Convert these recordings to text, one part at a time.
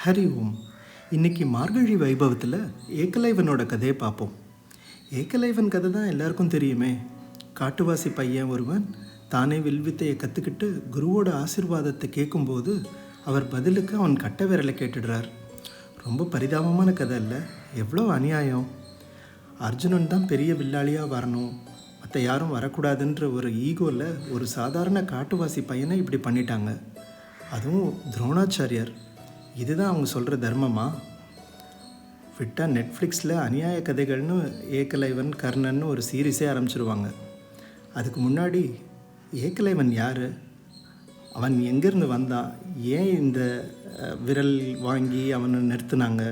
ஹரி ஓம். இன்றைக்கி மார்கழி வைபவத்தில் ஏகலைவனோட கதையை பார்ப்போம். ஏகலைவன் கதை தான் எல்லாருக்கும் தெரியுமே. காட்டுவாசி பையன் ஒருவன் தானே வில்வித்தையை கற்றுக்கிட்டு குருவோட ஆசீர்வாதத்தை கேட்கும்போது அவர் பதிலுக்கு அவன் கட்டை விரலை கேட்டுடுறார். ரொம்ப பரிதாபமான கதை இல்லை? எவ்வளோ அநியாயம்! அர்ஜுனன் தான் பெரிய வில்லாளியாக வரணும், மற்ற யாரும் வரக்கூடாதுன்ற ஒரு ஈகோவில் ஒரு சாதாரண காட்டுவாசி பையனை இப்படி பண்ணிட்டாங்க. அதுவும் துரோணாச்சாரியார். இதுதான் அவங்க சொல்கிற தர்மமா? விட்டால் நெட்ஃப்ளிக்ஸில் அநியாய கதைகள்னு ஏகலைவன் கர்ணன் ஒரு சீரீஸே ஆரம்பிச்சிருவாங்க. அதுக்கு முன்னாடி ஏகலைவன் யார், அவன் எங்கேருந்து வந்தான், ஏன் இந்த விரல் வாங்கி அவனை நிறுத்தினாங்க,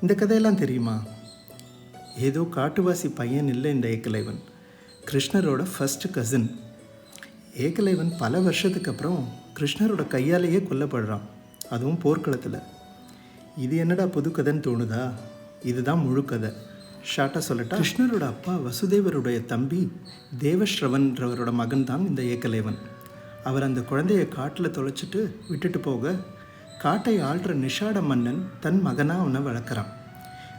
இந்த கதையெல்லாம் தெரியுமா? ஏதோ காட்டுவாசி பையன் இல்லை இந்த ஏகலைவன். கிருஷ்ணரோட ஃபஸ்ட்டு கசின். ஏகலைவன் பல வருஷத்துக்கு அப்புறம் கிருஷ்ணரோட கையாலேயே கொல்லப்படுறான், அதுவும் போர்க்களத்தில். இது என்னடா புது கதைன்னு தோணுதா? இதுதான் முழு கதை. ஷார்ட்டாக சொல்லட்டா, கிருஷ்ணரோட அப்பா வசுதேவருடைய தம்பி தேவஸ்ரவன்றவரோட மகன் தான் இந்த ஏகலைவன். அவர் அந்த குழந்தைய காட்டில் தொலைச்சிட்டு விட்டுட்டு போக காட்டை ஆள்ற நிஷாட மன்னன் தன் மகனாக அவனை வளர்க்குறான்.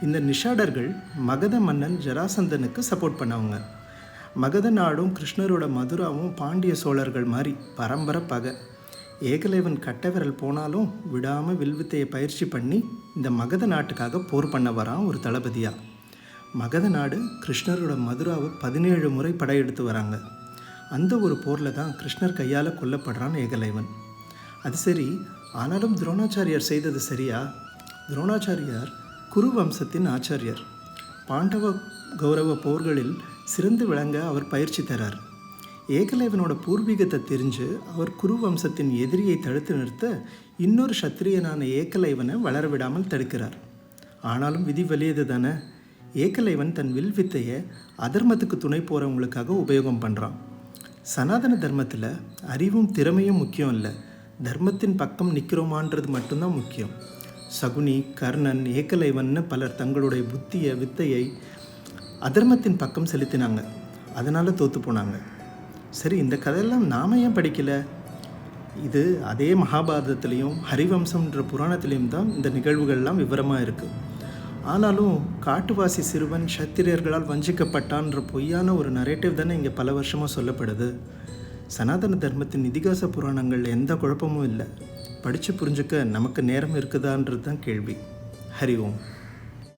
இந்த நிஷாடர்கள் மகத மன்னன் ஜராசந்தனுக்கு சப்போர்ட் பண்ணவங்க. மகத நாடும் கிருஷ்ணரோட மதுராவும் பாண்டிய சோழர்கள் மாதிரி பரம்பரை பகை. ஏகலைவன் கட்டை விரல் போனாலும் விடாமல் வில்வித்தையை பயிற்சி பண்ணி இந்த மகத நாட்டுக்காக போர் பண்ண வரான் ஒரு தளபதியாக. மகத நாடு கிருஷ்ணரோட மதுராவை 17 முறை படையெடுத்து வராங்க. அந்த ஒரு போரில் தான் கிருஷ்ணர் கையால் கொல்லப்படுறான் ஏகலைவன். அது சரி, ஆனாலும் துரோணாச்சாரியார் செய்தது சரியா? துரோணாச்சாரியார் குரு வம்சத்தின் ஆச்சாரியர். பாண்டவ கௌரவ போர்களில் சிறந்து விளங்க அவர் பயிற்சி தரார். ஏகலைவனோட பூர்வீகத்தை தெரிஞ்சு அவர் குரு வம்சத்தின் எதிரியை தடுத்து நிறுத்த இன்னொரு சத்திரியனான ஏகலைவனை வளர விடாமல் தடுக்கிறார். ஆனாலும் விதி வலியது தானே. ஏகலைவன் தன் வில்வித்தையை அதர்மத்துக்கு துணை போகிறவங்களுக்காக உபயோகம் பண்ணுறான். சனாதன தர்மத்தில் அறிவும் திறமையும் முக்கியம் இல்லை, தர்மத்தின் பக்கம் நிற்கிறோமான்றது மட்டும்தான் முக்கியம். சகுனி, கர்ணன், ஏகலைவன்னு பலர் தங்களுடைய புத்தியை வித்தையை அதர்மத்தின் பக்கம் செலுத்தினாங்க, அதனால் தோற்று போனாங்க. சரி, இந்த கதையெல்லாம் நாம் ஏன் படிக்கலை? இது அதே மகாபாரதத்துலேயும் ஹரிவம்சம்ன்ற புராணத்துலேயும் தான் இந்த நிகழ்வுகள்லாம் விவரமாக இருக்குது. ஆனாலும் காட்டுவாசி சிறுவன் சத்திரியர்களால் வஞ்சிக்கப்பட்டான்ற பொய்யான ஒரு நரேட்டிவ் தானே இங்கே பல வருஷமாக சொல்லப்படுது. சனாதன தர்மத்தின் இதிகாச புராணங்களில் எந்த குழப்பமும் இல்லை. படித்து புரிஞ்சுக்க நமக்கு நேரம் இருக்குதான்றது தான் கேள்வி. ஹரி ஓம்.